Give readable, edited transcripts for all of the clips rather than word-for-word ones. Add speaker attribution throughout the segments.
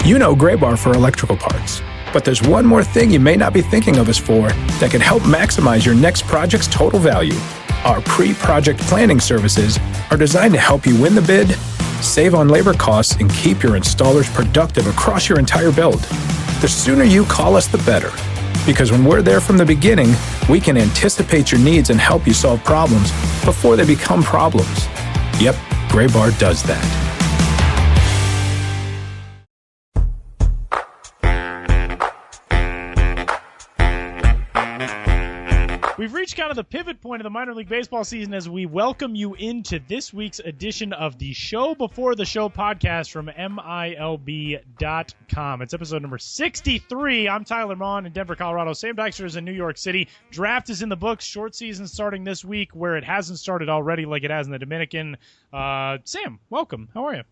Speaker 1: You know Gray Bar for electrical parts, but there's one more thing you may not be thinking of us for that can help maximize your next project's total value. Our pre-project planning services are designed to help you win the bid, save on labor costs, and keep your installers productive across your entire build. The sooner you call us, the better. Because when we're there from the beginning, we can anticipate your needs and help you solve problems before they become problems. Yep, Gray Bar does that.
Speaker 2: We've reached kind of the pivot point of the minor league baseball season as we welcome you into this week's edition of the Show Before the Show podcast from MILB.com. It's episode number 63. I'm Tyler Maughan in Denver, Colorado. Sam Dykstra is in New York City. Draft is in the books. Short season starting this week where it hasn't started already like it has in the Dominican. Sam, welcome. How are you?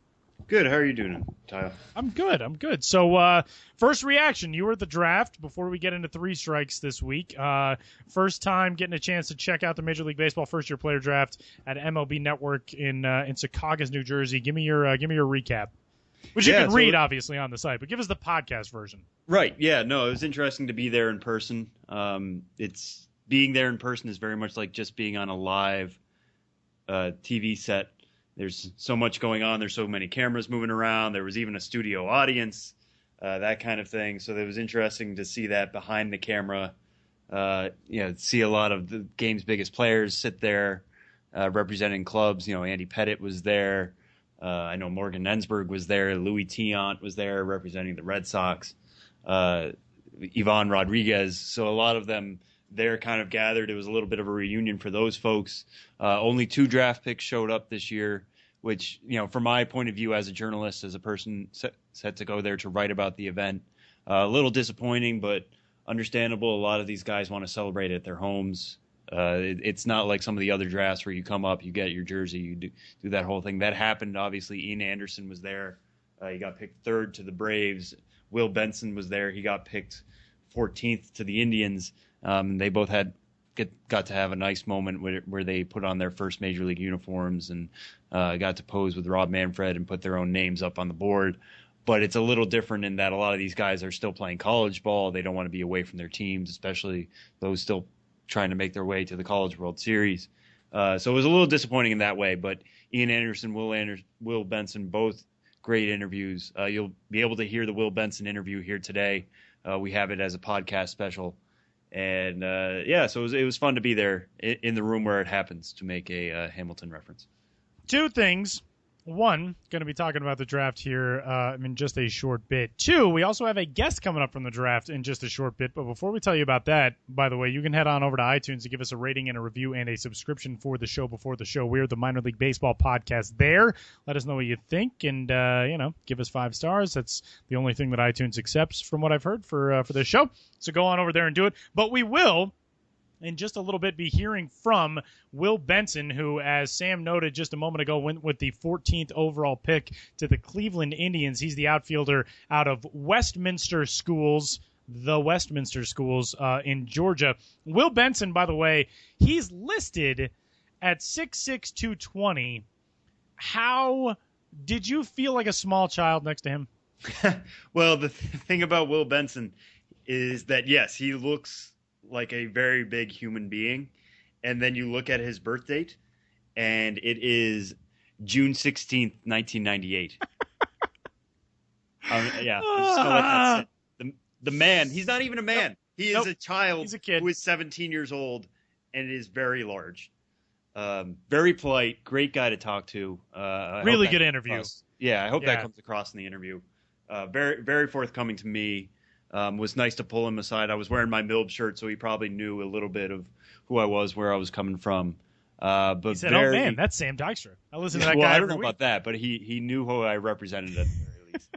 Speaker 3: Good. How are you doing, Tyler?
Speaker 2: I'm good. So, first reaction, you were at the draft before we get into three strikes this week. First time getting a chance to check out the Major League Baseball first-year player draft at MLB Network in Secaucus, New Jersey. Give me your recap, which you can read, obviously, on the site, but give us the podcast version.
Speaker 3: Right. Yeah, no, it was interesting to be there in person. Being there in person is very much like just being on a live TV set. There's so much going on. There's so many cameras moving around. There was even a studio audience, that kind of thing. So it was interesting to see that behind the camera, see a lot of the game's biggest players sit there representing clubs. Andy Pettitte was there. I know Morgan Ensberg was there. Louis Tiant was there representing the Red Sox. Ivan Rodriguez. So a lot of them there kind of gathered. It was a little bit of a reunion for those folks. Only 2 draft picks showed up this year, which, from my point of view as a journalist, as a person set to go there to write about the event, a little disappointing, but understandable. A lot of these guys want to celebrate at their homes. It's not like some of the other drafts where you come up, you get your jersey, you do that whole thing. That happened, obviously. Ian Anderson was there. He got picked 3rd to the Braves. Will Benson was there. He got picked 14th to the Indians. They both got to have a nice moment where they put on their first major league uniforms and got to pose with Rob Manfred and put their own names up on the board. But it's a little different in that a lot of these guys are still playing college ball. They don't want to be away from their teams, especially those still trying to make their way to the College World Series. So it was a little disappointing in that way. But Ian Anderson, Will Benson, both great interviews. You'll be able to hear the Will Benson interview here today. We have it as a podcast special. And, so it was fun to be there in the room where it happens to make a Hamilton reference.
Speaker 2: 2 things. 1, going to be talking about the draft here in just a short bit. 2, we also have a guest coming up from the draft in just a short bit. But before we tell you about that, by the way, you can head on over to iTunes to give us a rating and a review and a subscription for the Show Before the Show. We're the Minor League Baseball podcast there. Let us know what you think and, give us 5 stars. That's the only thing that iTunes accepts from what I've heard for this show. So go on over there and do it. But we will, in just a little bit, be hearing from Will Benson, who, as Sam noted just a moment ago, went with the 14th overall pick to the Cleveland Indians. He's the outfielder out of Westminster Schools, in Georgia. Will Benson, by the way, he's listed at 6'6", 220. How did you feel like a small child next to him?
Speaker 3: Well, the thing about Will Benson is that, yes, he looks like a very big human being, and then you look at his birth date, and it is June 16th, 1998. I'm just gonna let that sit. The man, he's not even a man. He is a child.
Speaker 2: He's a kid
Speaker 3: who is 17 years old and is very large. Very polite, great guy to talk to.
Speaker 2: Really good interview.
Speaker 3: I hope that comes across in the interview. Very, very forthcoming to me. Was nice to pull him aside. I was wearing my Milb shirt, so he probably knew a little bit of who I was, where I was coming from. But
Speaker 2: he said, "Oh man, that's Sam Dykstra." I listen to that guy.
Speaker 3: Well, I don't know about that, but he knew who I represented at the very least.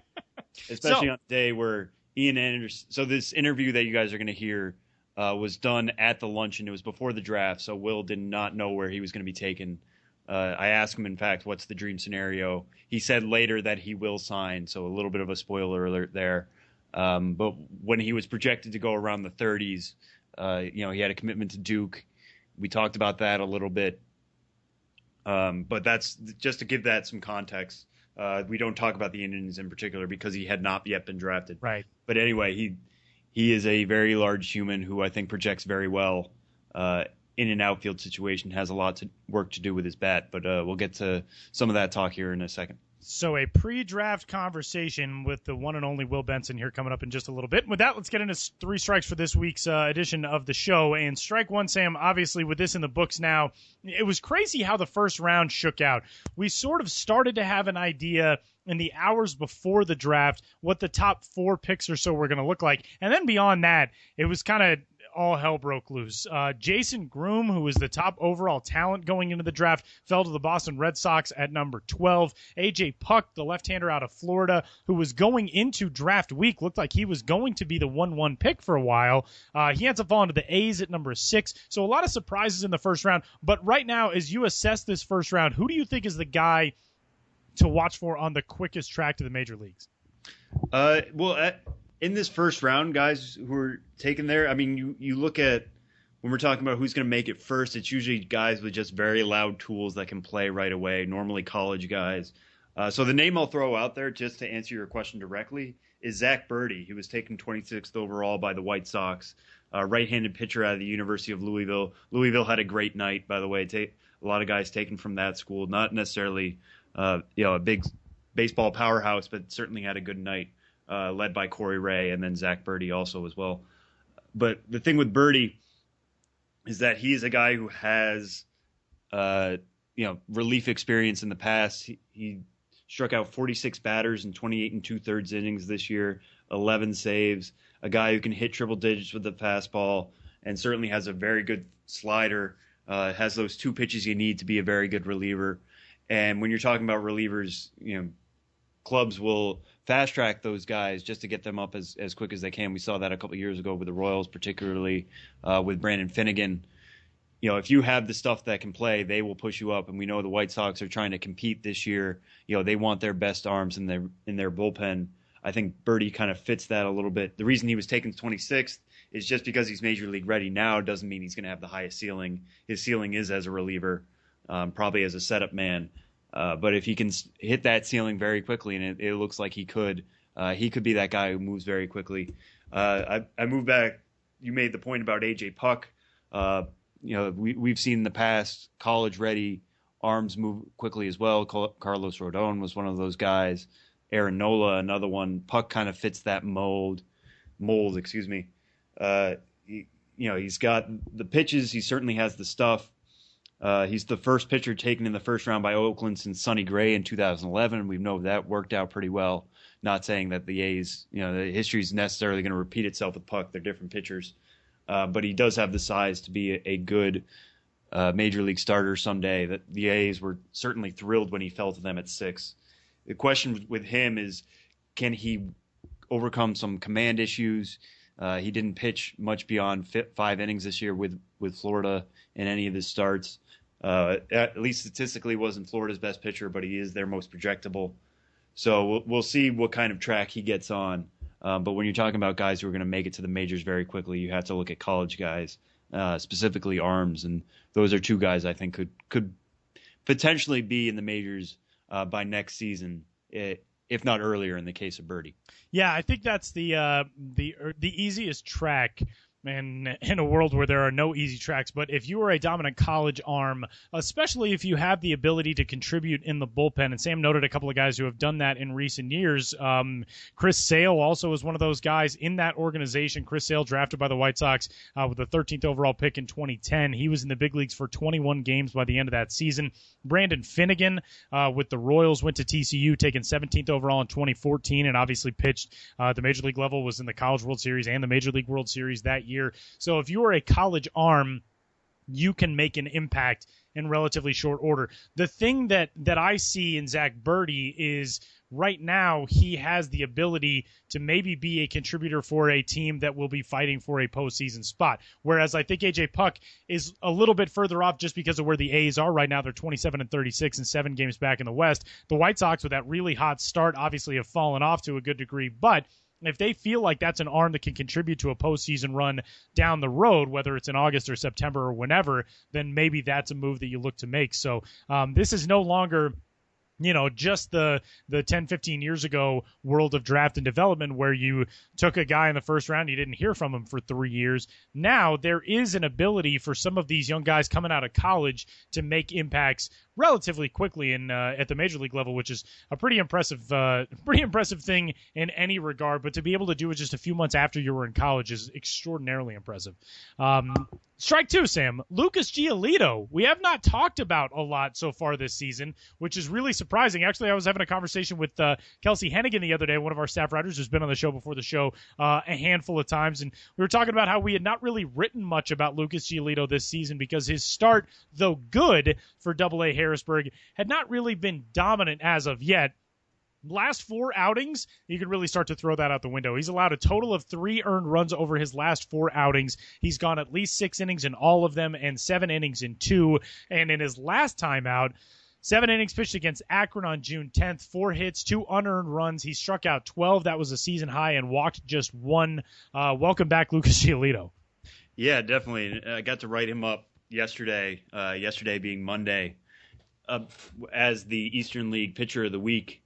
Speaker 3: Especially on the day where Ian Anderson. So this interview that you guys are going to hear was done at the luncheon. It was before the draft, so Will did not know where he was going to be taken. I asked him, in fact, what's the dream scenario. He said later that he will sign, so a little bit of a spoiler alert there. But when he was projected to go around the 30s, he had a commitment to Duke. We talked about that a little bit. But that's just to give that some context. We don't talk about the Indians in particular because he had not yet been drafted.
Speaker 2: Right.
Speaker 3: But anyway, he is a very large human who I think projects very well in an outfield situation, has a lot of work to do with his bat. But we'll get to some of that talk here in a second.
Speaker 2: So a pre-draft conversation with the one and only Will Benson here coming up in just a little bit. With that, let's get into three strikes for this week's edition of the show. And strike one, Sam, obviously with this in the books now, it was crazy how the first round shook out. We sort of started to have an idea in the hours before the draft what the top 4 picks or so were going to look like. And then beyond that, it was kind of all hell broke loose. Jason Groom, who was the top overall talent going into the draft, fell to the Boston Red Sox at number 12. A.J. Puck, the left-hander out of Florida, who was going into draft week, looked like he was going to be the 1-1 pick for a while. He ends up falling to the A's at number 6. So a lot of surprises in the first round. But right now, as you assess this first round, who do you think is the guy to watch for on the quickest track to the major leagues?
Speaker 3: In this first round, guys who are taken there, I mean, you look at when we're talking about who's going to make it first, it's usually guys with just very loud tools that can play right away, normally college guys. So the name I'll throw out there, just to answer your question directly, is Zach Birdy. He was taken 26th overall by the White Sox, right-handed pitcher out of the University of Louisville. Louisville had a great night, by the way. A lot of guys taken from that school, not necessarily a big baseball powerhouse, but certainly had a good night. Led by Corey Ray and then Zach Birdy also as well. But the thing with Birdy is that he is a guy who has, relief experience in the past. He struck out 46 batters in 28 2/3 innings this year, 11 saves, a guy who can hit triple digits with the fastball and certainly has a very good slider, has those 2 pitches you need to be a very good reliever. And when you're talking about relievers, clubs will fast track those guys just to get them up as quick as they can. We saw that a couple of years ago with the Royals, particularly with Brandon Finnegan. If you have the stuff that can play, they will push you up. And we know the White Sox are trying to compete this year. They want their best arms in their bullpen. I think Birdy kind of fits that a little bit. The reason he was taken 26th is just because he's major league ready now doesn't mean he's going to have the highest ceiling. His ceiling is as a reliever, probably as a setup man. But if he can hit that ceiling very quickly, and it looks like he could be that guy who moves very quickly. I move back. You made the point about A.J. Puck. We've seen in the past college-ready arms move quickly as well. Carlos Rodon was one of those guys. Aaron Nola, another one. Puck kind of fits that mold. Excuse me. He's got the pitches. He certainly has the stuff. He's the first pitcher taken in the first round by Oakland since Sonny Gray in 2011. We know that worked out pretty well. Not saying that the A's, the history is necessarily going to repeat itself with Puck. They're different pitchers. But he does have the size to be a good major league starter someday. That the A's were certainly thrilled when he fell to them at 6. The question with him is, can he overcome some command issues? He didn't pitch much beyond 5 innings this year with Florida in any of his starts. At least statistically, wasn't Florida's best pitcher, but he is their most projectable. So we'll see what kind of track he gets on. But when you're talking about guys who are going to make it to the majors very quickly, you have to look at college guys, specifically arms, and those are 2 guys I think could potentially be in the majors by next season, if not earlier in the case of Birdy.
Speaker 2: Yeah, I think that's the easiest track in a world where there are no easy tracks. But if you are a dominant college arm, especially if you have the ability to contribute in the bullpen, and Sam noted a couple of guys who have done that in recent years. Chris Sale also is one of those guys in that organization. Chris Sale, drafted by the White Sox with the 13th overall pick in 2010. He was in the big leagues for 21 games by the end of that season. Brandon Finnegan with the Royals went to TCU, taken 17th overall in 2014, and obviously pitched at the Major League level, was in the College World Series and the Major League World Series that year. So if you are a college arm, you can make an impact in relatively short order. The thing that I see in Zach Birdy is right now he has the ability to maybe be a contributor for a team that will be fighting for a postseason spot. Whereas I think A.J. Puck is a little bit further off just because of where the A's are right now. They're 27-36 and 7 games back in the West. The White Sox, with that really hot start, obviously have fallen off to a good degree, but if they feel like that's an arm that can contribute to a postseason run down the road, whether it's in August or September or whenever, then maybe that's a move that you look to make. So this is no longer just the 10, 15 years ago world of draft and development where you took a guy in the first round, you didn't hear from him for 3 years. Now there is an ability for some of these young guys coming out of college to make impacts relatively quickly at the major league level, which is a pretty impressive thing in any regard. But to be able to do it just a few months after you were in college is extraordinarily impressive. Strike two, Sam. Lucas Giolito. We have not talked about a lot so far this season, which is really surprising. Actually, I was having a conversation with Kelsey Hennigan the other day, one of our staff writers who's been on the show before the show a handful of times, and we were talking about how we had not really written much about Lucas Giolito this season because his start, though good for Double-A Harrisburg, had not really been dominant as of yet. Last 4 outings, you can really start to throw that out the window. He's allowed a total of 3 earned runs over his last 4 outings. He's gone at least 6 innings in all of them and 7 innings in 2. And in his last time out, 7 innings pitched against Akron on June 10th, 4 hits, 2 unearned runs. He struck out 12. That was a season high, and walked just 1. Welcome back, Lucas Giolito.
Speaker 3: Yeah, definitely. I got to write him up yesterday being Monday, as the Eastern League Pitcher of the Week.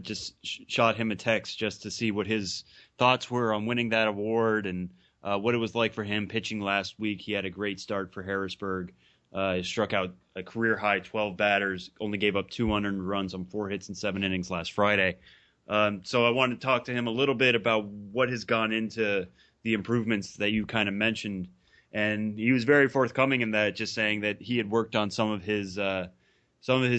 Speaker 3: Just shot him a text just to see what his thoughts were on winning that award and what it was like for him pitching last week. He had a great start for Harrisburg. He struck out a career-high 12 batters, only gave up 2 unearned runs on 4 hits and 7 innings last Friday. So I wanted to talk to him a little bit about what has gone into the improvements that you kind of mentioned. And he was very forthcoming in that, just saying that he had worked on some of his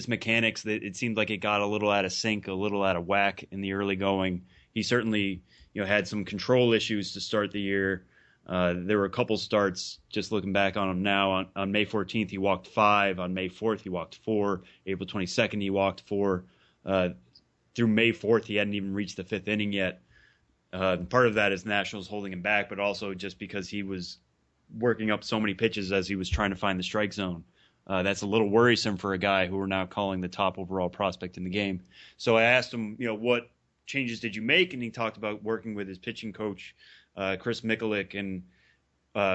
Speaker 3: mechanics, that it seemed like it got a little out of sync, a little out of whack in the early going. He certainly, had some control issues to start the year. There were a couple starts, just looking back on him now. On May 14th, he walked 5. On May 4th, he walked 4. April 22nd, he walked 4. Through May 4th, he hadn't even reached the 5th inning yet. Part of that is Nationals holding him back, but also just because he was working up so many pitches as he was trying to find the strike zone. That's a little worrisome for a guy who we're now calling the top overall prospect in the game. So I asked him, what changes did you make? And he talked about working with his pitching coach, Chris Mikulik, and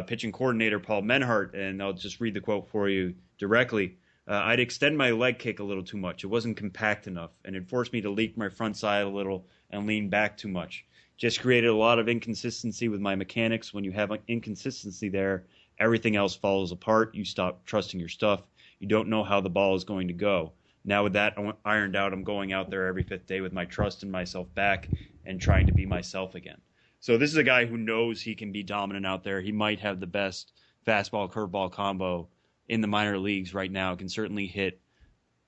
Speaker 3: pitching coordinator, Paul Menhart. And I'll just read the quote for you directly. I'd extend my leg kick a little too much. It wasn't compact enough, and it forced me to leak my front side a little and lean back too much. Just created a lot of inconsistency with my mechanics. When you have inconsistency there, everything else falls apart. You stop trusting your stuff. You don't know how the ball is going to go. Now with that ironed out, I'm going out there every 5th day with my trust in myself back and trying to be myself again. So this is a guy who knows he can be dominant out there. He might have the best fastball-curveball combo in the minor leagues right now. Can certainly hit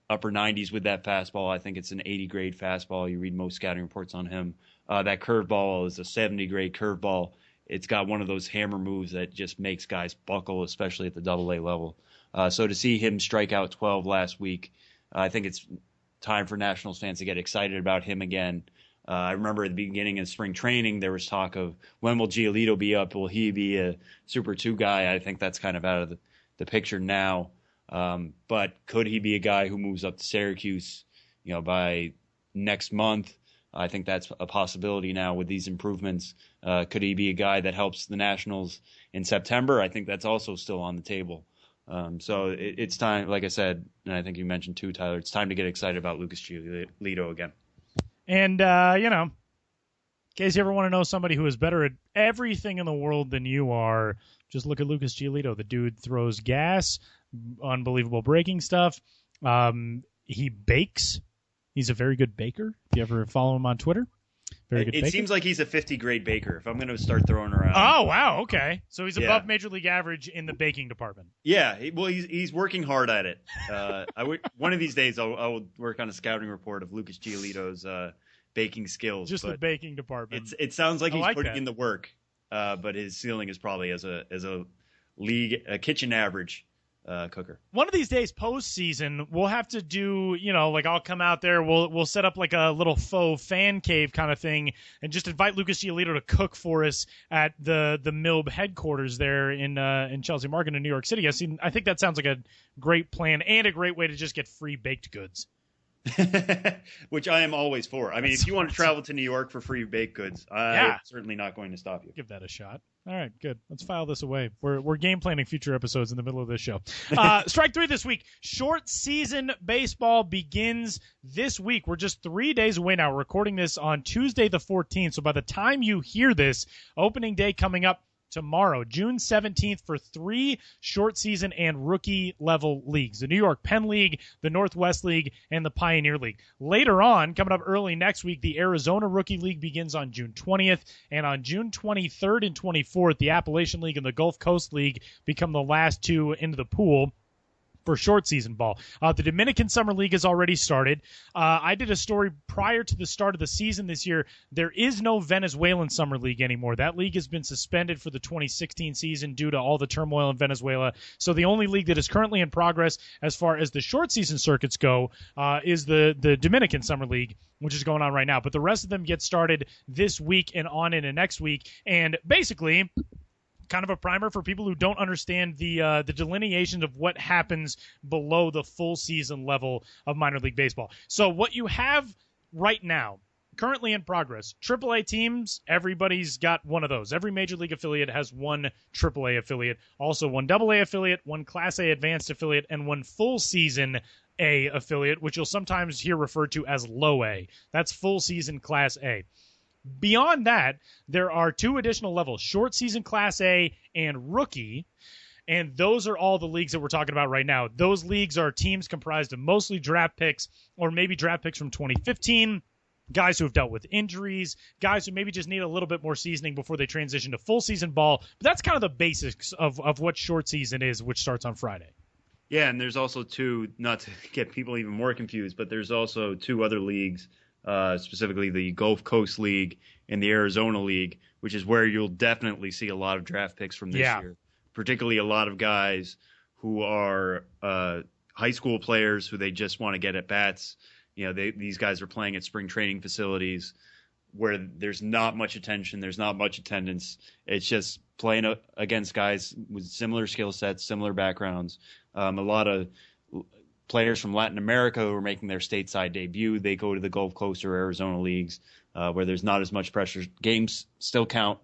Speaker 3: upper 90s with that fastball. I think it's an 80-grade fastball. You read most scouting reports on him. That curveball is a 70-grade curveball. It's got one of those hammer moves that just makes guys buckle, especially at the Double-A level. So to see him strike out 12 last week, I think it's time for Nationals fans to get excited about him again. I remember at the beginning of spring training, there was talk of when will Giolito be up? Will he be a Super 2 guy? I think that's kind of out of the picture now. But could he be a guy who moves up to Syracuse, by next month? I think that's a possibility now with these improvements. Could he be a guy that helps the Nationals in September? I think that's also still on the table. So it's time, like I said, and I think you mentioned too, Tyler, it's time to get excited about Lucas Giolito again.
Speaker 2: And, in case you ever want to know somebody who is better at everything in the world than you are, just look at Lucas Giolito. The dude throws gas, unbelievable breaking stuff. He bakes. He's a very good baker. If you ever follow him on Twitter. Very good baker.
Speaker 3: It seems like he's a 50-grade baker, if I'm going to start throwing around.
Speaker 2: Oh, wow, okay. So he's above Major League average in the baking department.
Speaker 3: Yeah, he's working hard at it. One of these days, I'll work on a scouting report of Lucas Giolito's baking skills.
Speaker 2: Just the baking department.
Speaker 3: It sounds like he's putting
Speaker 2: that.
Speaker 3: in the work, but his ceiling is probably as a a kitchen average cooker.
Speaker 2: One of these days, postseason, we'll have to do, I'll come out there, we'll set up like a little faux fan cave kind of thing, and just invite Lucas Giolito to cook for us at the MILB headquarters there in Chelsea Market in New York City. I think that sounds like a great plan and a great way to just get free baked goods.
Speaker 3: Which I am always for. I mean, if you want to travel to New York for free baked goods, I'm certainly not going to stop you.
Speaker 2: Give that a shot. All right, good. Let's file this away. We're game planning future episodes in the middle of this show. Strike 3 this week. Short season baseball begins this week. We're just 3 days away now. We're recording this on Tuesday the 14th. So by the time you hear this, opening day coming up tomorrow, June 17th, for 3 short season and rookie level leagues: the New York Penn League, the Northwest League, and the Pioneer League. Later on, coming up early next week, the Arizona Rookie League begins on June 20th, and on June 23rd and 24th, the Appalachian League and the Gulf Coast League become the last 2 into the pool for short season ball. The Dominican Summer League has already started. I did a story prior to the start of the season this year. There is no Venezuelan Summer League anymore. That league has been suspended for the 2016 season due to all the turmoil in Venezuela. So the only league that is currently in progress as far as the short season circuits go is the Dominican Summer League, which is going on right now. But the rest of them get started this week and on into next week. And basically, kind of a primer for people who don't understand the delineations of what happens below the full season level of minor league baseball. So what you have right now, currently in progress, AAA teams, everybody's got one of those. Every major league affiliate has one AAA affiliate, also one AA affiliate, one Class A advanced affiliate, and one full season A affiliate, which you'll sometimes hear referred to as low A. That's full season Class A. Beyond that, there are 2 additional levels: short season Class A and rookie. And those are all the leagues that we're talking about right now. Those leagues are teams comprised of mostly draft picks, or maybe draft picks from 2015, guys who have dealt with injuries, guys who maybe just need a little bit more seasoning before they transition to full season ball. But that's kind of the basics of what short season is, which starts on Friday.
Speaker 3: Yeah, and there's also 2, not to get people even more confused, but there's also 2 other leagues, specifically the Gulf Coast League and the Arizona League, which is where you'll definitely see a lot of draft picks from this year, particularly a lot of guys who are high school players who they just want to get at bats. You know, these guys are playing at spring training facilities where there's not much attention, there's not much attendance. It's just playing against guys with similar skill sets, similar backgrounds. A lot of players from Latin America who are making their stateside debut, they go to the Gulf Coast or Arizona leagues where there's not as much pressure. Games still count.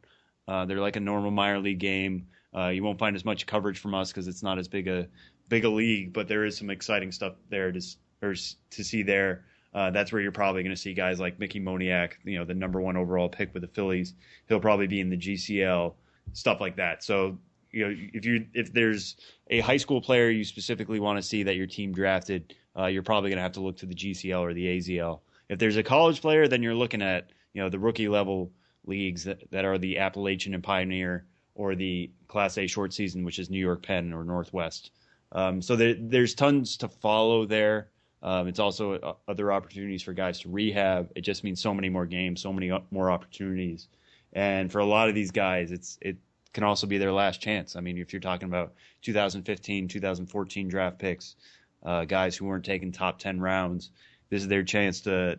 Speaker 3: They're like a normal minor league game. You won't find as much coverage from us because it's not as big a league, but there is some exciting stuff there to see there. That's where you're probably going to see guys like Mickey Moniak, the number 1 overall pick with the Phillies. He'll probably be in the GCL, stuff like that. So, if there's a high school player you specifically want to see that your team drafted, you're probably going to have to look to the GCL or the AZL. If there's a college player, then you're looking at, the rookie level leagues that are the Appalachian and Pioneer, or the Class A short season, which is New York Penn or Northwest. So there's tons to follow there. It's also other opportunities for guys to rehab. It just means so many more games, so many more opportunities. And for a lot of these guys, it can also be their last chance. I mean, if you're talking about 2015, 2014 draft picks, guys who weren't taking top 10 rounds, this is their chance to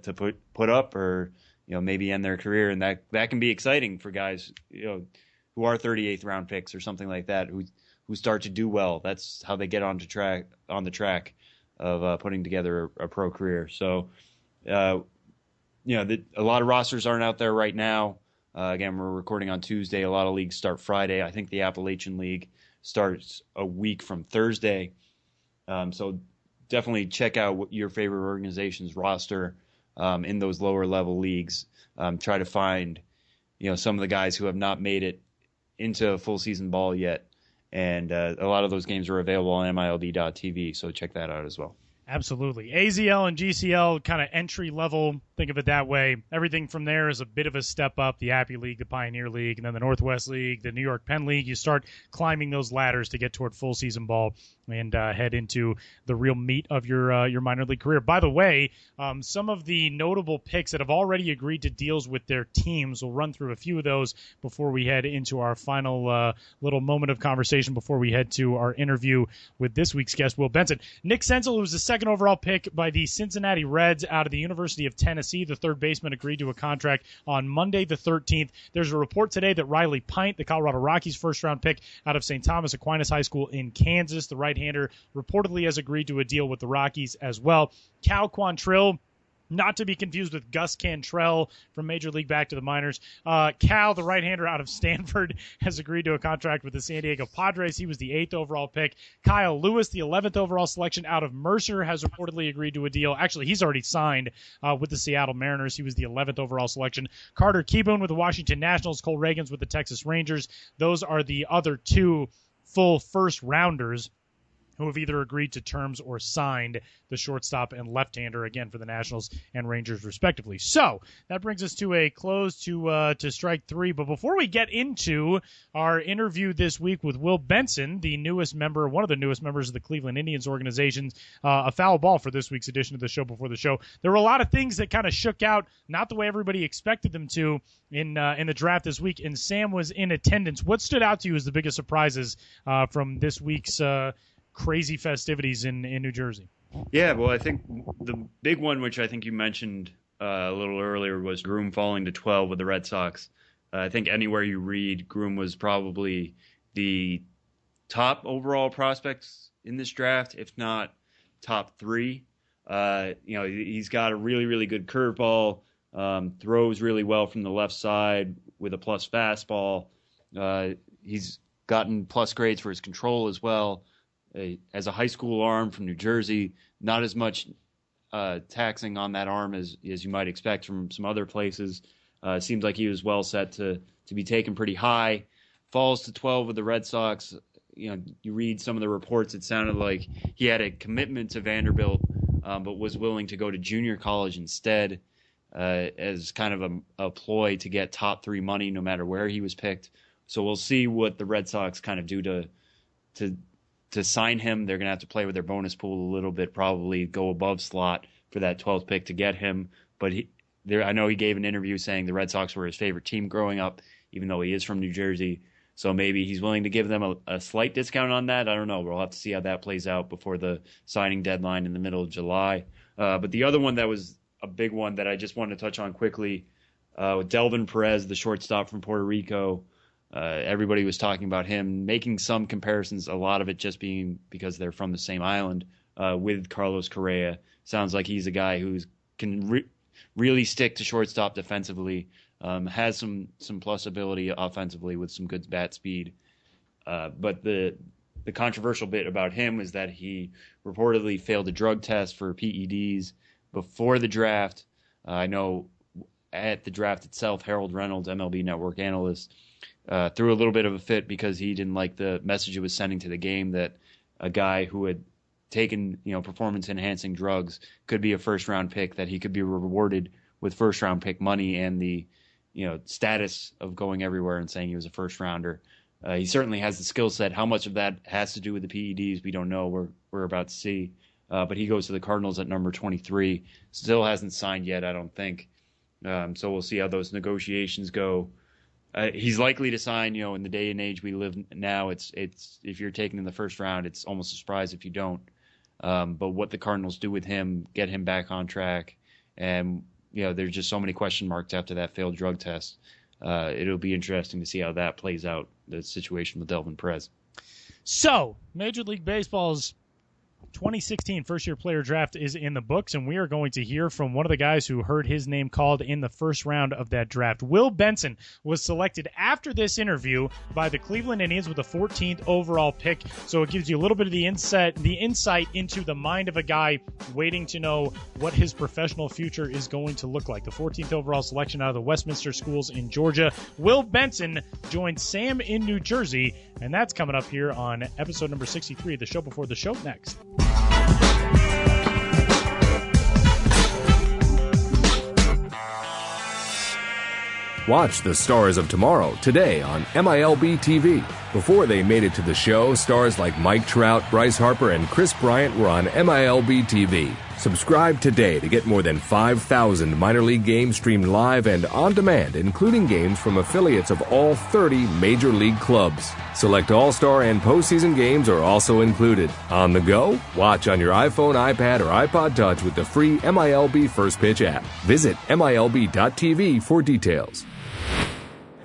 Speaker 3: put up or, maybe end their career. And that can be exciting for guys, who are 38th round picks or something like that, who start to do well. That's how they get on the track of putting together a pro career. So, a lot of rosters aren't out there right now. Again, we're recording on Tuesday. A lot of leagues start Friday. I think the Appalachian League starts a week from Thursday. So definitely check out your favorite organization's roster in those lower level leagues. Try to find, some of the guys who have not made it into full season ball yet. And a lot of those games are available on MILB.TV, so check that out as well.
Speaker 2: Absolutely. AZL and GCL, kind of entry level, think of it that way. Everything from there is a bit of a step up. The Appy League, the Pioneer League, and then the Northwest League, the New York Penn League. You start climbing those ladders to get toward full season ball and head into the real meat of your minor league career. By the way, some of the notable picks that have already agreed to deals with their teams, we'll run through a few of those before we head into our final little moment of conversation before we head to our interview with this week's guest, Will Benson. Nick Senzel, who's the second overall pick by the Cincinnati Reds out of the University of Tennessee, the third baseman, agreed to a contract on Monday the 13th. There's a report today that Riley Pint, the Colorado Rockies first-round pick out of St. Thomas Aquinas High School in Kansas, the right-hander, reportedly has agreed to a deal with the Rockies as well. Cal Quantrill, Not to be confused with Gus Cantrell from Major League back to the minors. Cal, the right-hander out of Stanford, has agreed to a contract with the San Diego Padres. He was the 8th overall pick. Kyle Lewis, the 11th overall selection out of Mercer, has reportedly agreed to a deal. Actually, he's already signed with the Seattle Mariners. He was the 11th overall selection. Carter Keyboom with the Washington Nationals. Cole Reagans with the Texas Rangers. Those are the other 2 full first-rounders who have either agreed to terms or signed the shortstop and left-hander, again, for the Nationals and Rangers, respectively. So that brings us to a close to strike 3. But before we get into our interview this week with Will Benson, the newest member, one of the newest members of the Cleveland Indians organization, a foul ball for this week's edition of the Show Before the Show, there were a lot of things that kind of shook out, not the way everybody expected them to in the draft this week, and Sam was in attendance. What stood out to you as the biggest surprises from this week's crazy festivities in New Jersey?
Speaker 3: Yeah, well, I think the big one, which I think you mentioned a little earlier, was Groom falling to 12 with the Red Sox. I think anywhere you read, Groom was probably the top overall prospects in this draft, if not top 3. He's got a really, really good curveball, throws really well from the left side with a plus fastball. He's gotten plus grades for his control as well. As a high school arm from New Jersey, not as much taxing on that arm as you might expect from some other places. Seems like he was well set to be taken pretty high. Falls to 12 with the Red Sox. You read some of the reports, it sounded like he had a commitment to Vanderbilt, but was willing to go to junior college instead as kind of a ploy to get top 3 money no matter where he was picked. So we'll see what the Red Sox kind of do to sign him. They're going to have to play with their bonus pool a little bit, probably go above slot for that 12th pick to get him. But I know he gave an interview saying the Red Sox were his favorite team growing up, even though he is from New Jersey. So maybe he's willing to give them a slight discount on that. I don't know. We'll have to see how that plays out before the signing deadline in the middle of July. But the other one that was a big one that I just wanted to touch on quickly, with Delvin Perez, the shortstop from Puerto Rico. Everybody was talking about him, making some comparisons, a lot of it just being because they're from the same island, with Carlos Correa. Sounds like he's a guy who can really stick to shortstop defensively, has some plus ability offensively with some good bat speed. But the controversial bit about him is that he reportedly failed a drug test for PEDs before the draft. I know at the draft itself, Harold Reynolds, MLB Network analyst, threw a little bit of a fit because he didn't like the message it was sending to the game that a guy who had taken performance-enhancing drugs could be a first-round pick, that he could be rewarded with first-round pick money and the status of going everywhere and saying he was a first-rounder. He certainly has the skill set. How much of that has to do with the PEDs, we don't know. We're about to see. But he goes to the Cardinals at number 23. Still hasn't signed yet, I don't think. So we'll see how those negotiations go. He's likely to sign, in the day and age we live now. It's if you're taken in the first round, it's almost a surprise if you don't. But what the Cardinals do with him, get him back on track, and there's just so many question marks after that failed drug test. It'll be interesting to see how that plays out, the situation with Delvin Perez.
Speaker 2: So, Major League Baseball's 2016 first-year player draft is in the books, and we are going to hear from one of the guys who heard his name called in the first round of that draft. Will Benson was selected after this interview by the Cleveland Indians with the 14th overall pick, so it gives you a little bit of the insight into the mind of a guy waiting to know what his professional future is going to look like. The 14th overall selection out of the Westminster Schools in Georgia. Will Benson joined Sam in New Jersey, and that's coming up here on episode number 63 of the Show Before the Show next.
Speaker 4: Watch the Stars of Tomorrow today on MILB TV. Before they made it to the show, stars like Mike Trout, Bryce Harper, and Chris Bryant were on MILB TV. Subscribe today to get more than 5,000 minor league games streamed live and on demand, including games from affiliates of all 30 major league clubs. Select All-Star and postseason games are also included. On the go? Watch on your iPhone, iPad, or iPod Touch with the free MILB First Pitch app. Visit MILB.TV for details.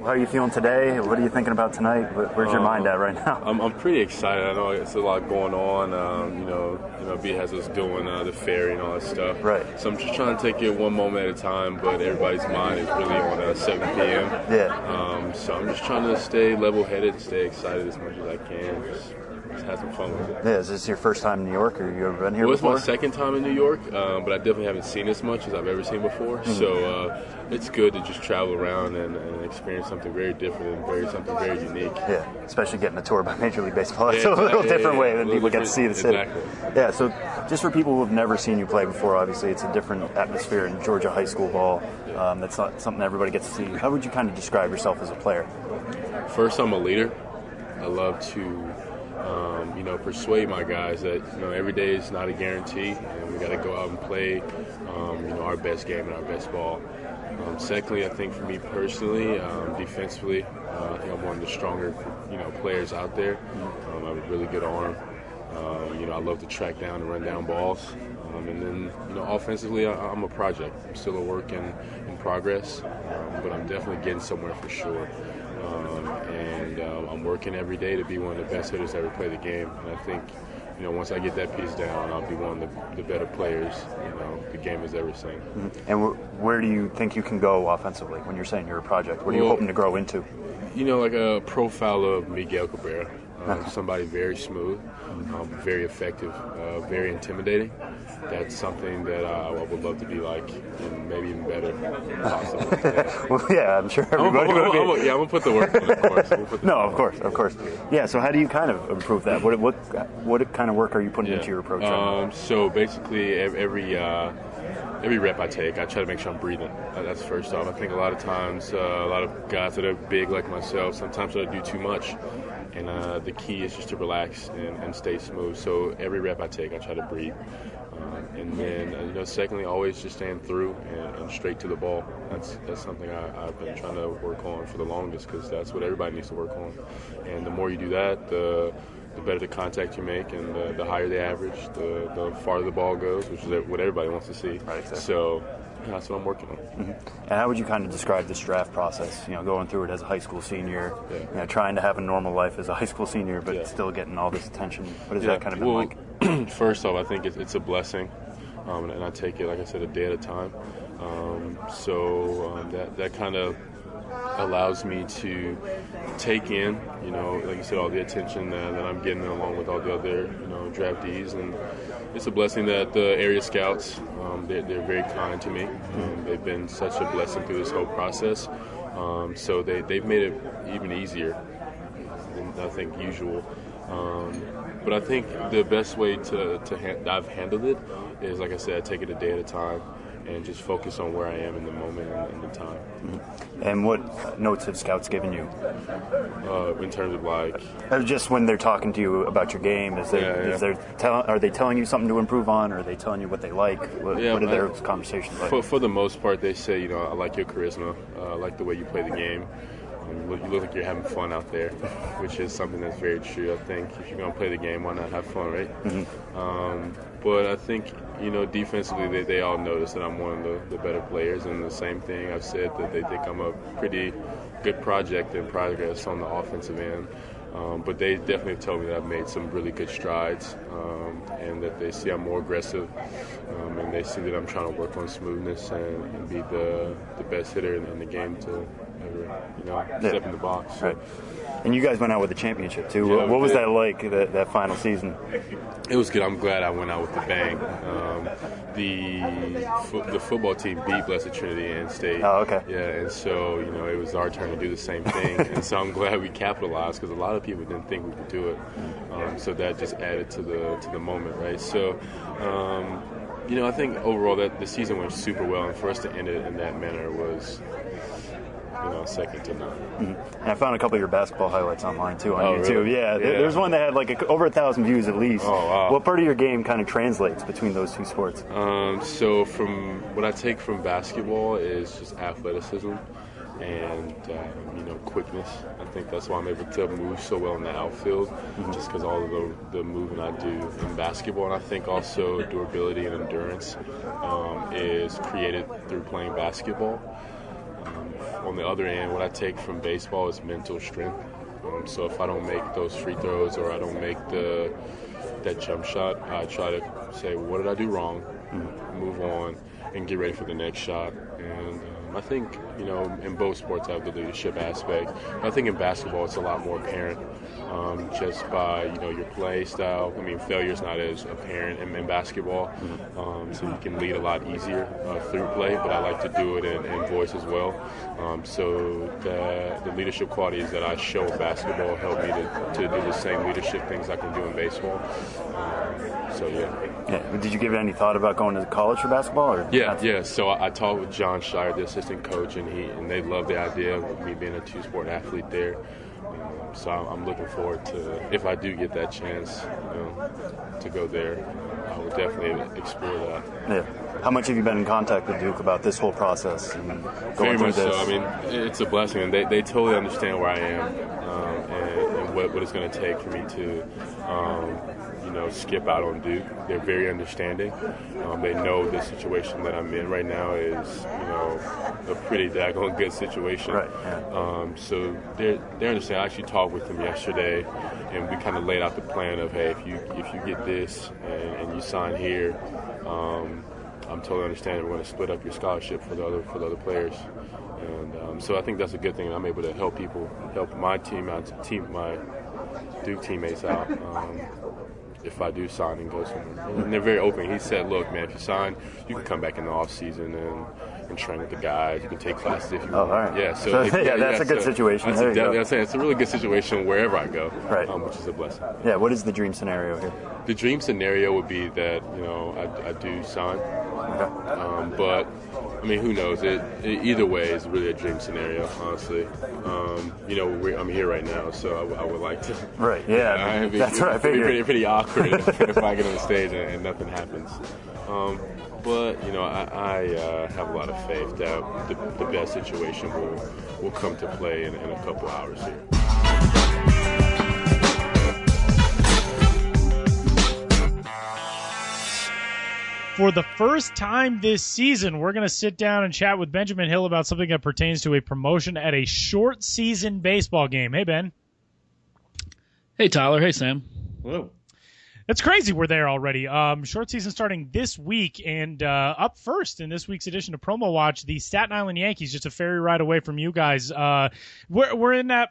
Speaker 5: how are you feeling today? What are you thinking about tonight? Where's your mind at right now?
Speaker 6: I'm pretty excited. I know it's a lot going on. B has us doing the ferry and all that stuff.
Speaker 5: Right.
Speaker 6: So I'm just trying to take it one moment at a time, but everybody's mind is really on 7 p.m.
Speaker 5: Yeah.
Speaker 6: So I'm just trying to stay level-headed, stay excited as much as I can. Just have some fun with it.
Speaker 5: Yeah, is this your first time in New York, or you ever been here
Speaker 6: Well,
Speaker 5: before?
Speaker 6: it's my second time in New York, but I definitely haven't seen as much as I've ever seen before.
Speaker 5: Mm-hmm.
Speaker 6: So it's good to just travel around and experience something very different and something very unique.
Speaker 5: Yeah, especially getting a tour by Major League Baseball. It's a little different way than people get to see the city.
Speaker 6: Exactly.
Speaker 5: Yeah, so just for people who have never seen you play before, obviously it's a different atmosphere in Georgia high school ball. That's not something everybody gets to see. How would you kind of describe yourself as a player?
Speaker 6: First, I'm a leader. I love to persuade my guys that every day is not a guarantee, and we got to go out and play our best game and our best ball. Secondly, I think for me personally, defensively, I think I'm one of the stronger players out there. I have a really good arm. I love to track down and run down balls. And then offensively, I'm a project. I'm still a work in progress, but I'm definitely getting somewhere for sure. I'm working every day to be one of the best hitters to ever play the game. And I think, once I get that piece down, I'll be one of the better players, the game has ever seen.
Speaker 5: Mm-hmm. And where do you think you can go offensively when you're saying you're a project? What are you hoping to grow into?
Speaker 6: Like a profile of Miguel Cabrera. Somebody very smooth, very effective, very intimidating. That's something that I would love to be like, and maybe even better. Possible. Yeah.
Speaker 5: Well, yeah, I'm sure everybody would be.
Speaker 6: I'm going to put the work on, of course.
Speaker 5: No, of course. Yeah, so how do you kind of improve that? What kind of work are you putting into your approach?
Speaker 6: So basically, every rep I take, I try to make sure I'm breathing. That's first off. I think a lot of times, a lot of guys that are big like myself, sometimes I do too much. And the key is just to relax and stay smooth. So every rep I take, I try to breathe. And then, secondly, always just stand through and straight to the ball. That's something I've been trying to work on for the longest, because that's what everybody needs to work on. And the more you do that, the better the contact you make, and the higher the average, the farther the ball goes, which is what everybody wants to see.
Speaker 5: Right, exactly.
Speaker 6: So that's what I'm working on.
Speaker 5: Mm-hmm. And how would you kind of describe this draft process? Going through it as a high school senior, trying to have a normal life as a high school senior, but still getting all this attention. What has that kind of been like?
Speaker 6: First off, I think it's a blessing, and I take it, like I said, a day at a time. That kind of allows me to take in, like you said, all the attention that I'm getting along with all the other, draftees, and it's a blessing that the area scouts, they're very kind to me. They've been such a blessing through this whole process. So they've made it even easier than I think usual. But I think the best way I've handled it is, like I said, I take it a day at a time and just focus on where I am in the moment and the time.
Speaker 5: Mm-hmm. And what notes have scouts given you?
Speaker 6: In terms of like?
Speaker 5: Just when they're talking to you about your game, are they telling you something to improve on, or are they telling you what they like? What are their conversations like?
Speaker 6: For the most part, they say, I like your charisma, I like the way you play the game. You look like you're having fun out there, which is something that's very true. I think if you're going to play the game, why not have fun, right? Mm-hmm. But I think, defensively, they all notice that I'm one of the better players. And the same thing I've said, that they think I'm a pretty good project in progress on the offensive end. But they definitely have told me that I've made some really good strides, and that they see I'm more aggressive, and they see that I'm trying to work on smoothness and be the best hitter in the game to ever, step in the box.
Speaker 5: Right. And you guys went out with the championship too. Yeah, what was that like, that final season?
Speaker 6: It was good. I'm glad I went out with the bang. The football team beat Blessed Trinity and State.
Speaker 5: Oh, okay.
Speaker 6: Yeah, and so it was our turn to do the same thing, and so I'm glad we capitalized, because a lot of people didn't think we could do it. So that just added to the moment, right? So. I think overall that the season went super well, and for us to end it in that manner was, second to none.
Speaker 5: Mm-hmm. And I found a couple of your basketball highlights online too on YouTube.
Speaker 6: Really?
Speaker 5: Yeah, there's one that had over 1,000 views at least.
Speaker 6: Oh, wow.
Speaker 5: What part of your game kind of translates between those two sports?
Speaker 6: So from what I take from basketball is just athleticism and quickness. I think that's why I'm able to move so well in the outfield, just because all of the movement I do in basketball. And I think also durability and endurance is created through playing basketball. on the other end, what I take from baseball is mental strength. So if I don't make those free throws or I don't make that jump shot, I try to say, what did I do wrong? Move on and get ready for the next shot. And I think, in both sports I have the leadership aspect. I think in basketball it's a lot more apparent just by, your play style. I mean, failure's not as apparent in basketball, so you can lead a lot easier through play, but I like to do it in voice as well. So the leadership qualities that I show in basketball help me to do the same leadership things I can do in baseball.
Speaker 5: Yeah. Did you give it any thought about going to college for basketball? Or
Speaker 6: Yeah. So I talked with John Shire, the assistant coach, and they love the idea of me being a two-sport athlete there. So I'm looking forward to, if I do get that chance, to go there, I will definitely explore that.
Speaker 5: Yeah. How much have you been in contact with Duke about this whole process and going through this?
Speaker 6: Very much so. I mean, it's a blessing, and they totally understand where I am and what it's going to take for me to, skip out on Duke. They're very understanding. They know the situation that I'm in right now is, a pretty daggone good situation.
Speaker 5: Right. Yeah.
Speaker 6: So they understand. I actually talked with them yesterday, and we kind of laid out the plan of, hey, if you get this and you sign here, I'm totally understanding. We're going to split up your scholarship for the other players. And so I think that's a good thing. I'm able to help my team out, my Duke teammates out. If I do sign and go somewhere. And they're very open. He said, look, man, if you sign, you can come back in the off season and train with the guys. You can take classes if you want.
Speaker 5: Oh, all right.
Speaker 6: Yeah,
Speaker 5: that's a good situation.
Speaker 6: It's a really good situation wherever I go,
Speaker 5: right.
Speaker 6: Which is a blessing.
Speaker 5: Yeah, what is the dream scenario here?
Speaker 6: The dream scenario would be that, I do sign.
Speaker 5: Okay.
Speaker 6: But, I mean, who knows? Either way is really a dream scenario, honestly. I'm here right now, so I would like to.
Speaker 5: Right, yeah. That's what I figured.
Speaker 6: It'd be pretty awkward if I get on the stage and nothing happens. But, I have a lot of faith that the best situation will come to play in a couple hours here.
Speaker 2: For the first time this season, we're going to sit down and chat with Benjamin Hill about something that pertains to a promotion at a short season baseball game. Hey, Ben.
Speaker 7: Hey, Tyler. Hey, Sam.
Speaker 3: Hello.
Speaker 2: It's crazy we're there already. Short season starting this week, and up first in this week's edition of Promo Watch, the Staten Island Yankees, just a ferry ride away from you guys. We're in that,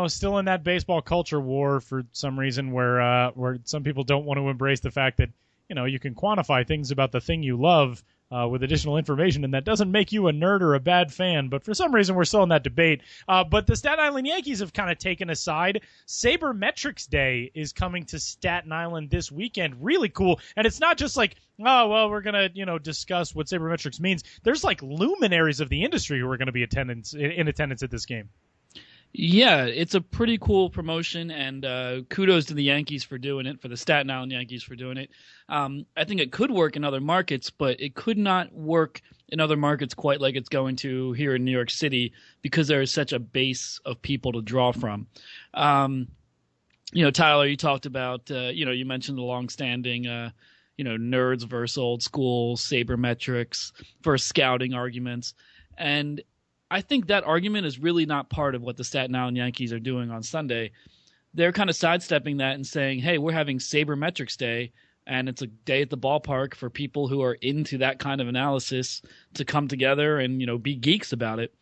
Speaker 2: still in that baseball culture war for some reason where some people don't want to embrace the fact that, you can quantify things about the thing you love with additional information, and that doesn't make you a nerd or a bad fan. But for some reason, we're still in that debate. But the Staten Island Yankees have kind of taken a side. Sabermetrics Day is coming to Staten Island this weekend. Really cool. And it's not just like, oh, well, we're going to, discuss what sabermetrics means. There's like luminaries of the industry who are going to be in attendance at this game.
Speaker 7: Yeah, it's a pretty cool promotion, and kudos to the Yankees for doing it, for the Staten Island Yankees for doing it. I think it could work in other markets, but it could not work in other markets quite like it's going to here in New York City because there is such a base of people to draw from. Tyler, you talked about, you mentioned the longstanding, nerds versus old school, sabermetrics versus scouting arguments, and I think that argument is really not part of what the Staten Island Yankees are doing on Sunday. They're kind of sidestepping that and saying, hey, we're having Sabermetrics Day, and it's a day at the ballpark for people who are into that kind of analysis to come together and, be geeks about it.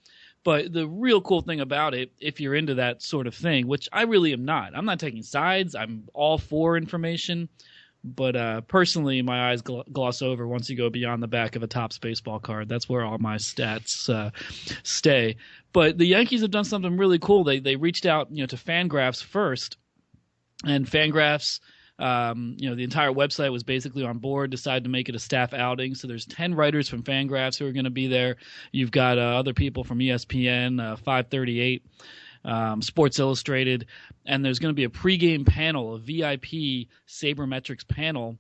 Speaker 7: But the real cool thing about it, if you're into that sort of thing, which I really am not. I'm not taking sides. I'm all for information. But personally, my eyes gloss over once you go beyond the back of a Topps baseball card. That's where all my stats stay. But the Yankees have done something really cool. They reached out, to Fangraphs first, and Fangraphs, the entire website was basically on board. Decided to make it a staff outing. So there's 10 writers from Fangraphs who are going to be there. You've got other people from ESPN, 538. Sports Illustrated, and there's going to be a pregame panel, a VIP sabermetrics panel,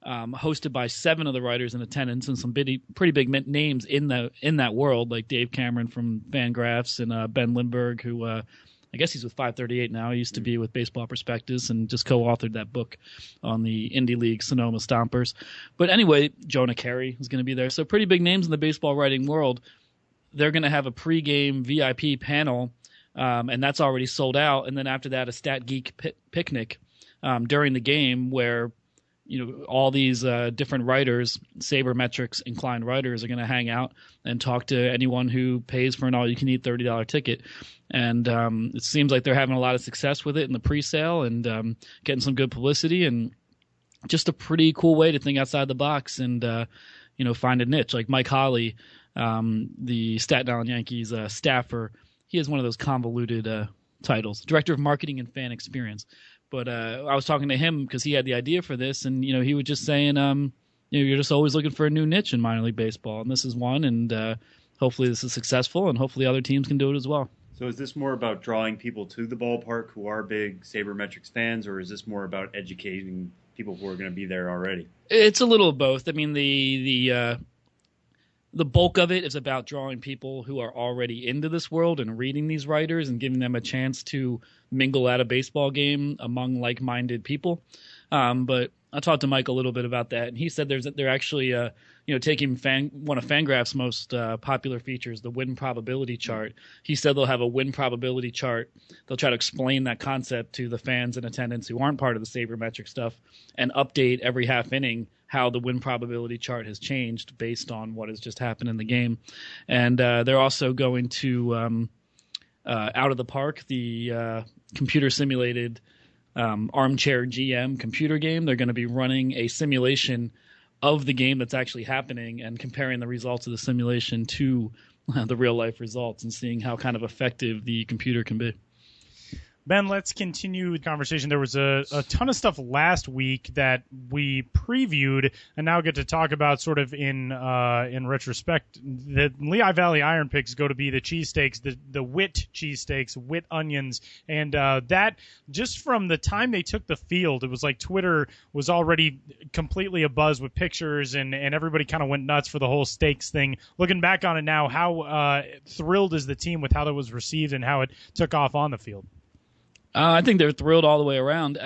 Speaker 7: hosted by 7 of the writers in attendance and some pretty big names in that world, like Dave Cameron from Fangraphs and Ben Lindbergh, who I guess he's with 538 now. He used to be with Baseball Prospectus and just co-authored that book on the Indie League Sonoma Stompers. But anyway, Jonah Carey is going to be there. So pretty big names in the baseball writing world. they're going to have a pregame VIP panel, and that's already sold out. And then after that, a Stat Geek picnic during the game where all these different writers, sabermetrics inclined writers, are going to hang out and talk to anyone who pays for an all-you-can-eat $30 ticket. And it seems like they're having a lot of success with it in the pre-sale and getting some good publicity, and just a pretty cool way to think outside the box and find a niche. Like Mike Holly, the Staten Island Yankees staffer, he has one of those convoluted titles, Director of Marketing and Fan Experience. But I was talking to him because he had the idea for this, and he was just saying, you're just always looking for a new niche in minor league baseball, and this is one, and hopefully this is successful, and hopefully other teams can do it as well.
Speaker 3: So is this more about drawing people to the ballpark who are big sabermetrics fans, or is this more about educating people who are going to be there already?
Speaker 7: It's a little of both. I mean, the bulk of it is about drawing people who are already into this world and reading these writers and giving them a chance to mingle at a baseball game among like-minded people. But I talked to Mike a little bit about that, and he said they're actually taking one of Fangraph's most popular features, the win probability chart. He said they'll have a win probability chart. They'll try to explain that concept to the fans in attendance who aren't part of the sabermetric stuff and update every half inning how the win probability chart has changed based on what has just happened in the game. And they're also going to Out of the Park, the computer simulated armchair GM computer game. They're going to be running a simulation of the game that's actually happening and comparing the results of the simulation to the real life results and seeing how kind of effective the computer can be.
Speaker 2: Ben, let's continue the conversation. There was a ton of stuff last week that we previewed and now get to talk about sort of in retrospect. The Lehigh Valley Iron Picks go to be the cheesesteaks, the wit cheesesteaks, wit onions, and that just from the time they took the field, it was like Twitter was already completely abuzz with pictures and everybody kind of went nuts for the whole steaks thing. Looking back on it now, how thrilled is the team with how that was received and how it took off on the field?
Speaker 7: I think they're thrilled all the way around.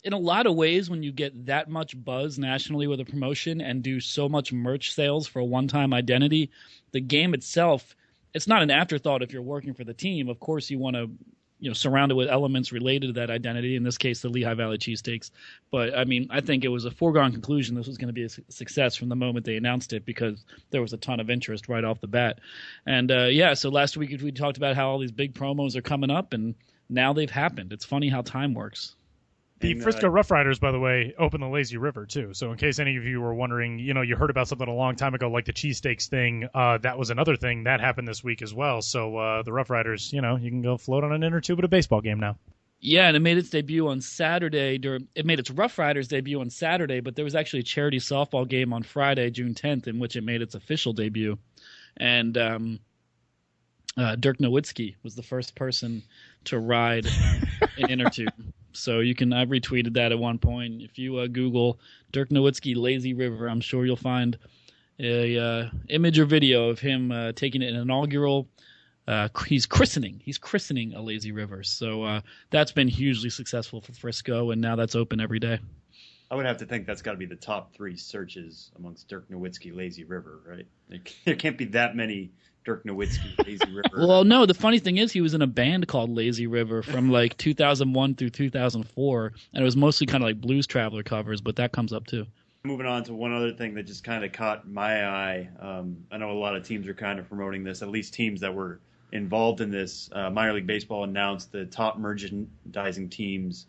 Speaker 7: In a lot of ways, when you get that much buzz nationally with a promotion and do so much merch sales for a one-time identity, the game itself, it's not an afterthought if you're working for the team. Of course, you want to surround it with elements related to that identity, in this case, the Lehigh Valley cheesesteaks. But, I mean, I think it was a foregone conclusion this was going to be a success from the moment they announced it because there was a ton of interest right off the bat. And, so last week we talked about how all these big promos are coming up, and now they've happened. It's funny how time works.
Speaker 2: The Frisco Rough Riders, by the way, opened the Lazy River, too. So in case any of you were wondering, you heard about something a long time ago, like the cheesesteaks thing. That was another thing that happened this week as well. So the Rough Riders, you can go float on an inner tube at a baseball game now.
Speaker 7: Yeah, and it made its debut on Saturday. It made its Rough Riders debut on Saturday, but there was actually a charity softball game on Friday, June 10th, in which it made its official debut. And Dirk Nowitzki was the first person to ride an inner tube. So I retweeted that at one point. If you Google Dirk Nowitzki Lazy River, I'm sure you'll find a image or video of him taking an inaugural. He's christening a lazy river. So that's been hugely successful for Frisco, and now that's open every day.
Speaker 3: I would have to think that's got to be the top 3 searches amongst Dirk Nowitzki Lazy River, right? There can't be that many Dirk Nowitzki Lazy River.
Speaker 7: Well, no, the funny thing is he was in a band called Lazy River from like 2001 through 2004, and it was mostly kind of like Blues Traveler covers, but that comes up too.
Speaker 3: Moving on to one other thing that just kind of caught my eye. I know a lot of teams are kind of promoting this, at least teams that were involved in this. Minor League Baseball announced the top merchandising teams,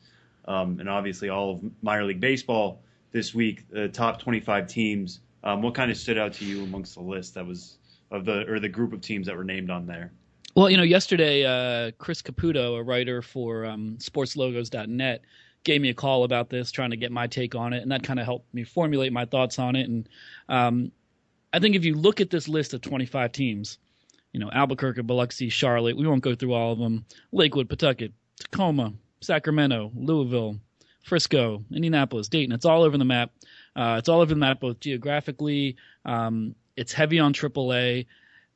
Speaker 3: and obviously all of minor league baseball this week, the top 25 teams. What kind of stood out to you amongst the list that was the group of teams that were named on there?
Speaker 7: Well, yesterday, Chris Caputo, a writer for sportslogos.net, gave me a call about this, trying to get my take on it, and that kind of helped me formulate my thoughts on it. And I think if you look at this list of 25 teams, Albuquerque, Biloxi, Charlotte, we won't go through all of them, Lakewood, Pawtucket, Tacoma, Sacramento, Louisville, Frisco, Indianapolis, Dayton. It's all over the map. It's all over the map both geographically. It's heavy on AAA.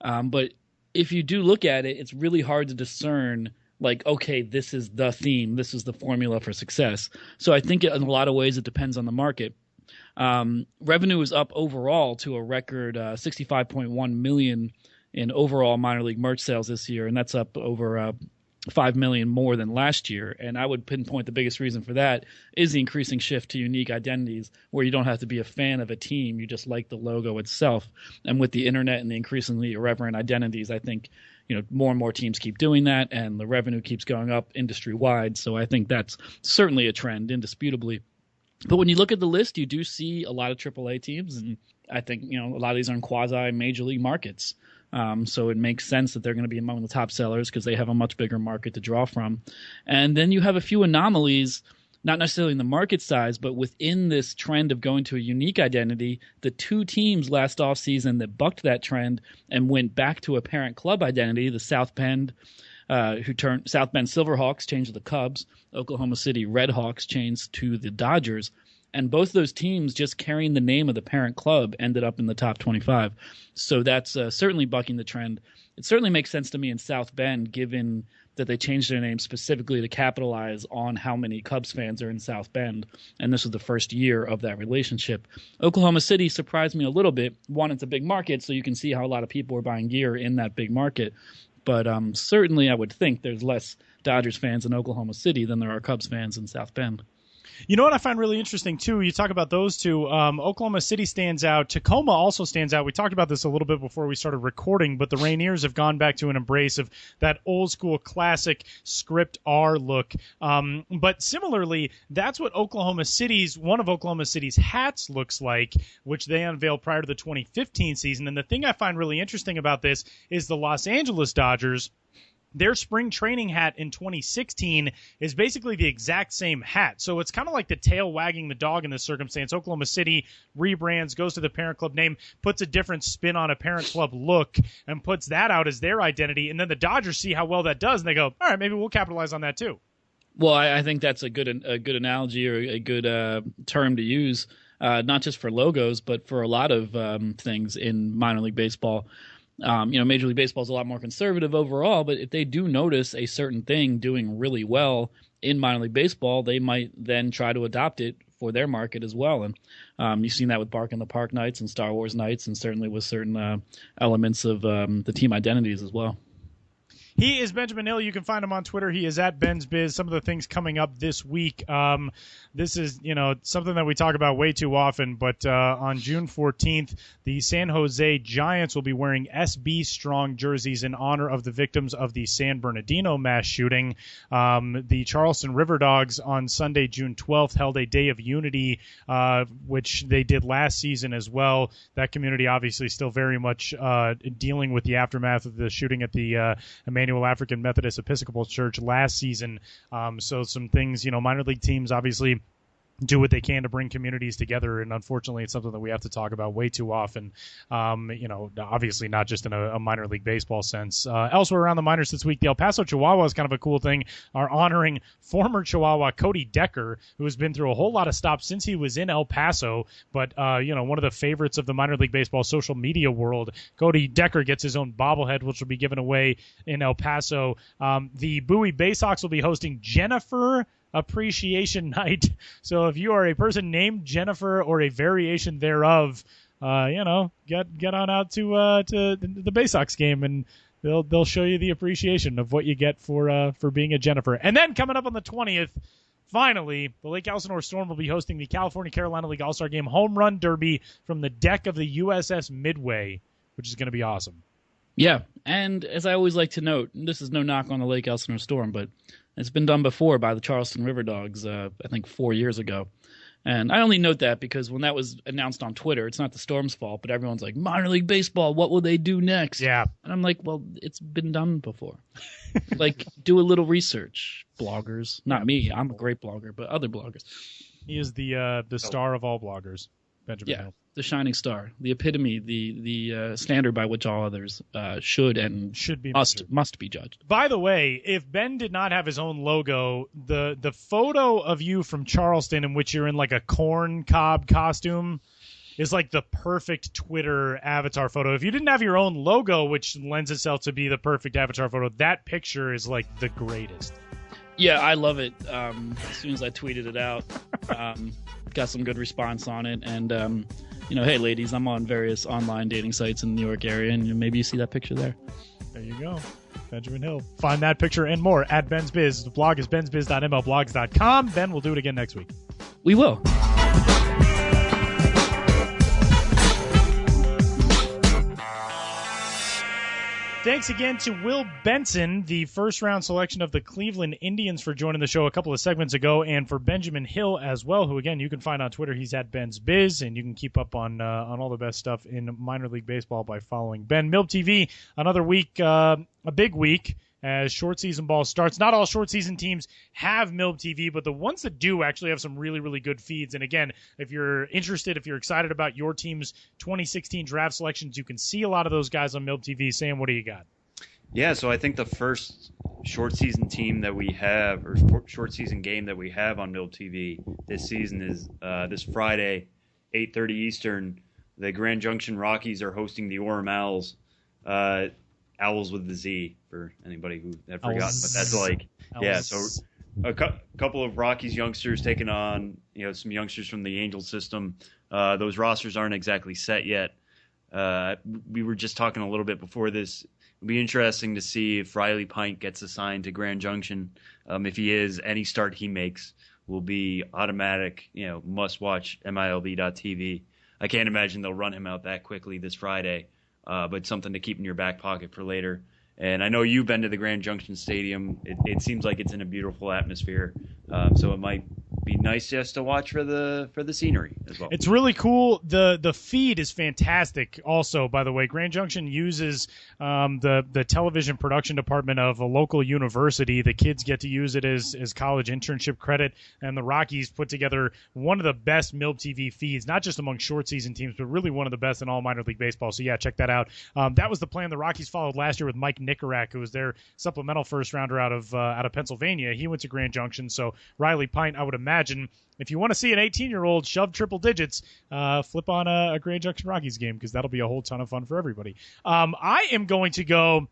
Speaker 7: But if you do look at it, it's really hard to discern, like, okay, this is the theme. This is the formula for success. So I think in a lot of ways it depends on the market. Revenue is up overall to a record $65.1 million in overall minor league merch sales this year, and that's up over 5 million more than last year. And I would pinpoint the biggest reason for that is the increasing shift to unique identities, where you don't have to be a fan of a team, you just like the logo itself. And with the internet and the increasingly irreverent identities, I think more and more teams keep doing that, and the revenue keeps going up industry wide. So I think that's certainly a trend, indisputably. But when you look at the list, you do see a lot of AAA teams, and I think a lot of these are in quasi major league markets. So it makes sense that they're going to be among the top sellers because they have a much bigger market to draw from. And then you have a few anomalies, not necessarily in the market size, but within this trend of going to a unique identity. The two teams last offseason that bucked that trend and went back to a parent club identity, the South Bend Silverhawks changed to the Cubs, Oklahoma City Redhawks changed to the Dodgers. And both those teams, just carrying the name of the parent club, ended up in the top 25. So that's certainly bucking the trend. It certainly makes sense to me in South Bend, given that they changed their name specifically to capitalize on how many Cubs fans are in South Bend. And this was the first year of that relationship. Oklahoma City surprised me a little bit. One, it's a big market, so you can see how a lot of people are buying gear in that big market. But certainly I would think there's less Dodgers fans in Oklahoma City than there are Cubs fans in South Bend.
Speaker 2: You know what I find really interesting, too? You talk about those two. Oklahoma City stands out. Tacoma also stands out. We talked about this a little bit before we started recording, but the Rainiers have gone back to an embrace of that old-school classic script R look. But similarly, that's what one of Oklahoma City's hats looks like, which they unveiled prior to the 2015 season. And the thing I find really interesting about this is the Los Angeles Dodgers. Their spring training hat in 2016 is basically the exact same hat. So it's kind of like the tail wagging the dog in this circumstance. Oklahoma City rebrands, goes to the parent club name, puts a different spin on a parent club look, and puts that out as their identity. And then the Dodgers see how well that does, and they go, all right, maybe we'll capitalize on that too.
Speaker 7: Well, I think that's a good analogy, or a good term to use, not just for logos, but for a lot of things in minor league baseball. Major League Baseball is a lot more conservative overall, but if they do notice a certain thing doing really well in minor league baseball, they might then try to adopt it for their market as well. And you've seen that with Bark in the Park nights and Star Wars nights, and certainly with certain elements of the team identities as well.
Speaker 2: He is Benjamin Hill. You can find him on Twitter. He is at Ben's Biz. Some of the things coming up this week. This is, something that we talk about way too often, but on June 14th, the San Jose Giants will be wearing SB Strong jerseys in honor of the victims of the San Bernardino mass shooting. The Charleston River Dogs on Sunday, June 12th, held a Day of Unity, which they did last season as well. That community obviously still very much dealing with the aftermath of the shooting at the Emmanuel African Methodist Episcopal Church last season. So some things, minor league teams obviously do what they can to bring communities together, and unfortunately it's something that we have to talk about way too often, obviously not just in a minor league baseball sense. Elsewhere around the minors this week, the El Paso Chihuahuas, kind of a cool thing, are honoring former Chihuahua Cody Decker, who has been through a whole lot of stops since he was in El Paso, but one of the favorites of the minor league baseball social media world. Cody Decker gets his own bobblehead, which will be given away in El Paso. The Bowie Baysox will be hosting Jennifer Appreciation Night. So if you are a person named Jennifer or a variation thereof, get on out to the Baysox game, and they'll show you the appreciation of what you get for being a Jennifer. And then coming up on the 20th, finally, the Lake Elsinore Storm will be hosting the California Carolina League All-Star Game Home Run Derby from the deck of the USS Midway, which is going to be awesome.
Speaker 7: Yeah, and as I always like to note, this is no knock on the Lake Elsinore Storm, but it's been done before by the Charleston River Dogs, I think 4 years ago. And I only note that because when that was announced on Twitter, it's not the Storm's fault, but everyone's like, minor league baseball, what will they do next?
Speaker 2: Yeah.
Speaker 7: And I'm like, well, it's been done before. Do a little research, bloggers. Not me. I'm a great blogger, but other bloggers.
Speaker 2: He is the star of all bloggers, Benjamin Hill.
Speaker 7: The shining star, the epitome, the standard by which all others should be must be judged.
Speaker 2: By the way, if Ben did not have his own logo, the photo of you from Charleston in which you're in like a corn cob costume is like the perfect Twitter avatar photo. If you didn't have your own logo, which lends itself to be the perfect avatar photo, that picture is like the greatest.
Speaker 7: Yeah, I love it. As soon as I tweeted it out, got some good response on it, and hey, ladies, I'm on various online dating sites in the New York area, and maybe you see that picture there.
Speaker 2: There you go. Benjamin Hill. Find that picture and more at Ben's Biz. The blog is bensbiz.mlblogs.com. Ben, we'll do it again next week.
Speaker 7: We will.
Speaker 2: Thanks again to Will Benson, the first-round selection of the Cleveland Indians, for joining the show a couple of segments ago, and for Benjamin Hill as well, who, again, you can find on Twitter. He's at Ben's Biz, and you can keep up on all the best stuff in minor league baseball by following Ben. MILB TV, another week, a big week, as short season ball starts. Not all short season teams have MILB TV, but the ones that do actually have some really, really good feeds. And again, if you're interested, if you're excited about your team's 2016 draft selections, you can see a lot of those guys on MILB TV. Sam, what do you got?
Speaker 3: Yeah, so I think the first short season team that we have, or short season game that we have on MILB TV this season is this Friday, 8:30 Eastern. The Grand Junction Rockies are hosting the Orem Owls. Owls with the Z, for anybody who had forgotten, but that's yeah. So a couple of Rockies youngsters taking on, some youngsters from the Angel system. Those rosters aren't exactly set yet. We were just talking a little bit before this. It'll be interesting to see if Riley Pint gets assigned to Grand Junction. If he is, any start he makes will be automatic, must-watch MILB.TV. I can't imagine they'll run him out that quickly this Friday. But something to keep in your back pocket for later. And I know you've been to the Grand Junction Stadium. It seems like it's in a beautiful atmosphere, so it might be nice just to watch for the scenery as well.
Speaker 2: It's really cool. The feed is fantastic. Also, by the way, Grand Junction uses the television production department of a local university. The kids get to use it as college internship credit, and the Rockies put together one of the best MILB TV feeds, not just among short season teams, but really one of the best in all minor league baseball. So yeah, check that out. That was the plan the Rockies followed last year with Mike Nicorak, who was their supplemental first rounder out of Pennsylvania. He went to Grand Junction. So Riley Pint, I would imagine, if you want to see an 18-year-old shove triple digits, flip on a Grand Junction Rockies game, because that'll be a whole ton of fun for everybody. I am going to go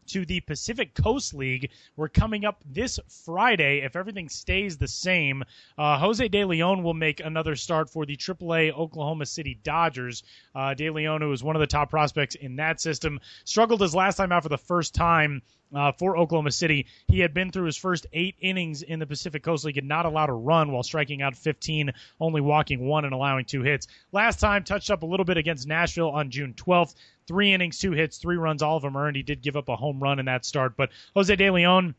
Speaker 2: to the Pacific Coast League. We're coming up this Friday. If everything stays the same, Jose De Leon will make another start for the AAA Oklahoma City Dodgers. De Leon, who is one of the top prospects in that system, struggled his last time out for the first time for Oklahoma City. He had been through his first 8 innings in the Pacific Coast League and not allowed a run while striking out 15, only walking 1 and allowing 2 hits. Last time, touched up a little bit against Nashville on June 12th. 3 innings, 2 hits, 3 runs, all of them earned. He did give up a home run in that start, but Jose De Leon,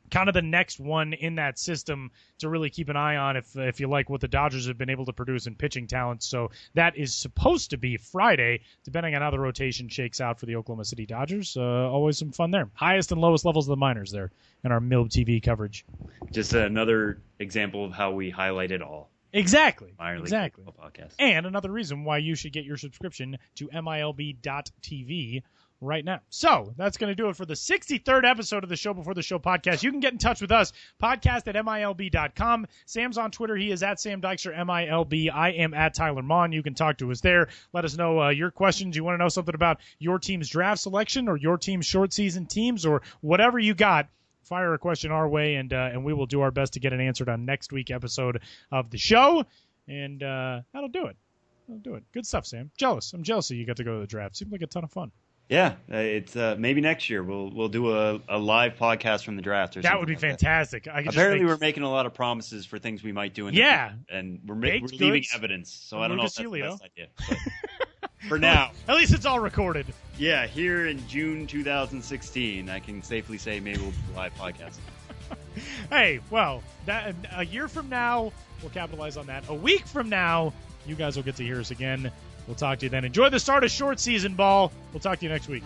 Speaker 2: kind of the next one in that system to really keep an eye on if you like what the Dodgers have been able to produce in pitching talent. So that is supposed to be Friday, depending on how the rotation shakes out for the Oklahoma City Dodgers. Always some fun there. Highest and lowest levels of the minors there in our MILB TV coverage.
Speaker 3: Just another example of how we highlight it all.
Speaker 2: Exactly.
Speaker 3: Exactly. Podcast.
Speaker 2: And another reason why you should get your subscription to MILB.TV right now. So that's going to do it for the 63rd episode of the Show Before the Show podcast. You can get in touch with us, podcast at MILB.com. Sam's on Twitter. He is at Sam Dykstra, MILB. I am at Tyler Maughan. You can talk to us there. Let us know your questions. You want to know something about your team's draft selection or your team's short season teams or whatever you got. Fire a question our way, and we will do our best to get it answered on next week's episode of the show. And that'll do it. Good stuff, Sam. I'm jealous that you got to go to the draft. Seemed like a ton of fun.
Speaker 3: Yeah, it's maybe next year we'll do a live podcast from the draft. Or
Speaker 2: that would be fantastic.
Speaker 3: Apparently, we're making a lot of promises for things we might do in the future, and we're leaving evidence. So I don't know if that's the best idea. For now.
Speaker 2: At least it's all recorded.
Speaker 3: Yeah, here in June 2016, I can safely say maybe we'll do a live podcast.
Speaker 2: Hey, well, that a year from now, we'll capitalize on that. A week from now, you guys will get to hear us again. We'll talk to you then. Enjoy the start of short season ball. We'll talk to you next week.